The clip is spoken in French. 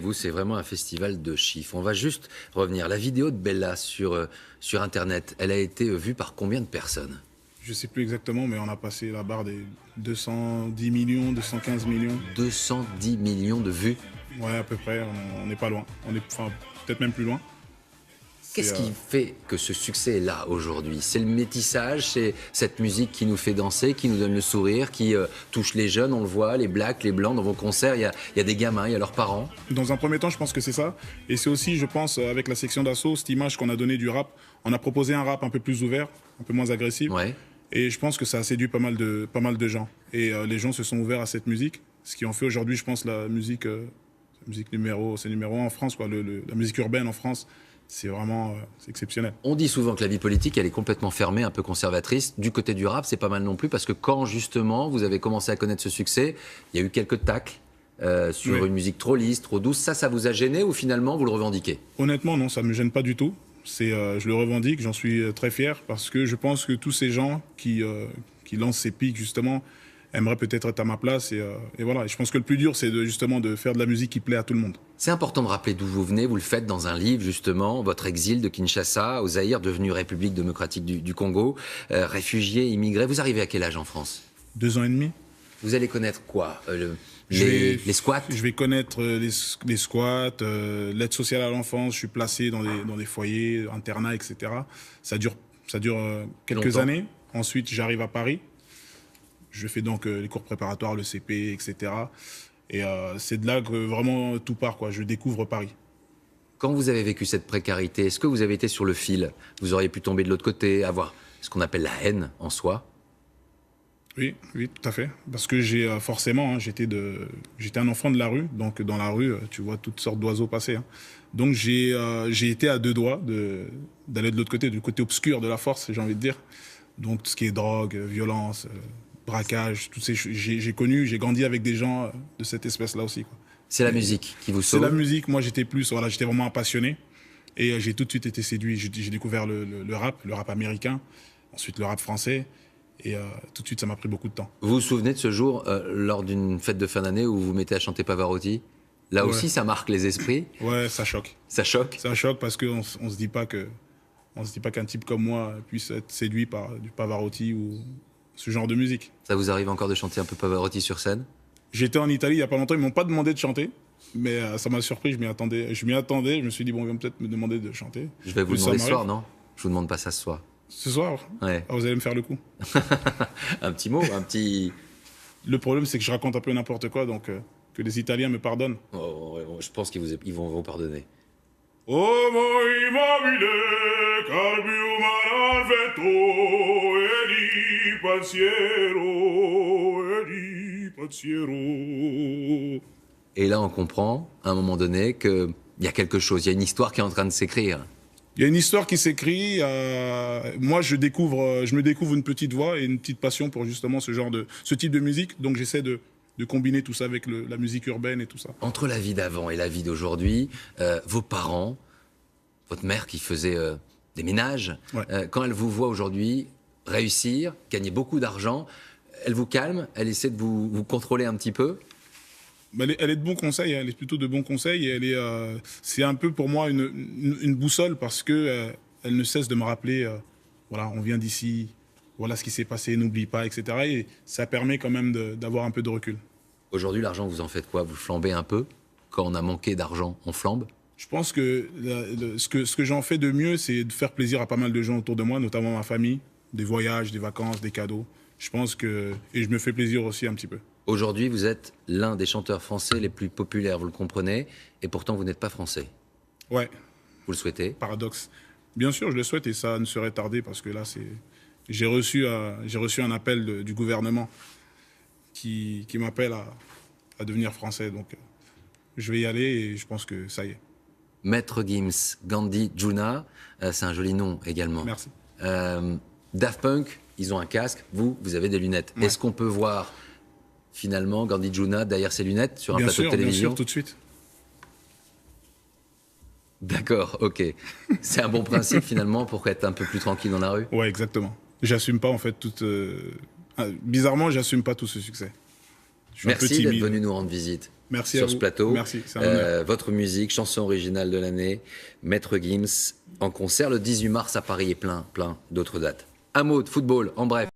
Vous, c'est vraiment un festival de chiffres. On va juste revenir. La vidéo de Bella sur Internet, elle a été vue par combien de personnes? Je ne sais plus exactement, mais on a passé la barre des 210 millions, 215 millions. 210 millions de vues. Ouais, à peu près, on n'est pas loin. On est, enfin, peut-être même plus loin. Qu'est-ce qui fait que ce succès est là aujourd'hui? C'est le métissage, c'est cette musique qui nous fait danser, qui nous donne le sourire, qui touche les jeunes, on le voit, les blacks, les blancs. Dans vos concerts, il y a des gamins, il y a leurs parents. Dans un premier temps, je pense que c'est ça. Et c'est aussi, je pense, avec la section d'assaut, cette image qu'on a donnée du rap, on a proposé un rap un peu plus ouvert, un peu moins agressif. Ouais. Et je pense que ça a séduit pas mal de gens. Et les gens se sont ouverts à cette musique, ce qui en fait aujourd'hui, je pense, la musique numéro 1 en France, quoi. La musique urbaine en France. C'est vraiment c'est exceptionnel. On dit souvent que la vie politique, elle est complètement fermée, un peu conservatrice. Du côté du rap, c'est pas mal non plus, parce que quand, justement, vous avez commencé à connaître ce succès, il y a eu quelques tacles sur une musique trop lisse, trop douce. Ça vous a gêné ou finalement, vous le revendiquez? Honnêtement, non, ça me gêne pas du tout. Je le revendique, j'en suis très fier, parce que je pense que tous ces gens qui lancent ces pics, justement, aimeraient peut-être être à ma place. Et voilà. Et je pense que le plus dur, c'est justement de faire de la musique qui plaît à tout le monde. C'est important de rappeler d'où vous venez. Vous le faites dans un livre, justement, votre exil de Kinshasa au Zaïre, devenu République démocratique du Congo, réfugié, immigré. Vous arrivez à quel âge en France? 2 ans et demi. Vous allez connaître quoi? Les squats? Je vais connaître les squats, l'aide sociale à l'enfance. Je suis placé dans des foyers, internats, etc. Ça dure quelques années. Ensuite, j'arrive à Paris. Je fais donc les cours préparatoires, le CP, etc. Et c'est de là que vraiment tout part, quoi. Je découvre Paris. Quand vous avez vécu cette précarité, est-ce que vous avez été sur le fil? Vous auriez pu tomber de l'autre côté, avoir ce qu'on appelle la haine en soi? Oui, tout à fait. Parce que forcément, j'étais un enfant de la rue. Donc dans la rue, tu vois toutes sortes d'oiseaux passer. Hein. Donc j'ai été à 2 doigts d'aller de l'autre côté, du côté obscur de la force, j'ai envie de dire. Donc tout ce qui est drogue, violence, braquage, j'ai grandi avec des gens de cette espèce-là aussi, quoi. C'est la musique qui vous sauve? C'est la musique. Moi, j'étais vraiment un passionné. Et j'ai tout de suite été séduit. J'ai découvert le rap américain, ensuite le rap français. Et tout de suite, ça m'a pris beaucoup de temps. Vous vous souvenez de ce jour, lors d'une fête de fin d'année, où vous vous mettez à chanter Pavarotti? Là aussi, ça marque les esprits. Ouais, ça choque. Ça choque? Ça choque parce qu'on se dit pas qu'un type comme moi puisse être séduit par du Pavarotti ou ce genre de musique. Ça vous arrive encore de chanter un peu Pavarotti sur scène? J'étais en Italie il n'y a pas longtemps, ils m'ont pas demandé de chanter, mais ça m'a surpris, je m'y attendais, je me suis dit, bon, ils vont peut-être me demander de chanter. Je vais vous demander ce soir, non? Je vous demande pas ça ce soir. Ce soir? Ouais. Ah, vous allez me faire le coup. Un petit mot, un petit... Le problème, c'est que je raconte un peu n'importe quoi, donc que les Italiens me pardonnent. Oh, je pense qu'ils vont vous pardonner. Oh, moi immobile, car più malvento, e di pensiero. Et là, on comprend, à un moment donné, qu'il y a quelque chose, il y a une histoire qui est en train de s'écrire. Il y a une histoire qui s'écrit. Moi, je me découvre une petite voix et une petite passion pour justement ce type de musique. Donc, j'essaie de combiner tout ça avec la musique urbaine et tout ça. Entre la vie d'avant et la vie d'aujourd'hui, vos parents, votre mère qui faisait des ménages, quand elle vous voit aujourd'hui réussir, gagner beaucoup d'argent, elle vous calme, elle essaie de vous contrôler un petit peu? Elle est de bons conseils, hein, elle est plutôt de bons conseils. Et c'est un peu pour moi une boussole parce que elle ne cesse de me rappeler, voilà, on vient d'ici, voilà ce qui s'est passé, n'oublie pas, etc. Et ça permet quand même d'avoir un peu de recul. Aujourd'hui, l'argent, vous en faites quoi? Vous flambez un peu? Quand on a manqué d'argent, on flambe? Je pense que ce que j'en fais de mieux, c'est de faire plaisir à pas mal de gens autour de moi, notamment ma famille, des voyages, des vacances, des cadeaux. Je pense que... Et je me fais plaisir aussi un petit peu. Aujourd'hui, vous êtes l'un des chanteurs français les plus populaires, vous le comprenez, et pourtant vous n'êtes pas français. Ouais. Vous le souhaitez? Paradoxe. Bien sûr, je le souhaite et ça ne serait tardé parce que là, j'ai reçu un appel du gouvernement qui m'appelle à devenir français. Donc, je vais y aller et je pense que ça y est. Maître Gims, Gandhi Djouna, c'est un joli nom également. Merci. Daft Punk, ils ont un casque, vous avez des lunettes. Ouais. Est-ce qu'on peut voir finalement Gandhi Djouna derrière ses lunettes sur un plateau de télévision? Bien sûr, tout de suite. D'accord, ok. C'est un bon principe finalement pour être un peu plus tranquille dans la rue? Ouais, exactement. J'assume pas en fait bizarrement, j'assume pas tout ce succès. Merci d'être venu nous rendre visite. Merci sur à ce vous. plateau. Merci, c'est un honneur. Votre musique, chanson originale de l'année, Maître Gims, en concert le 18 mars à Paris et plein d'autres dates. Un mot de football, en bref.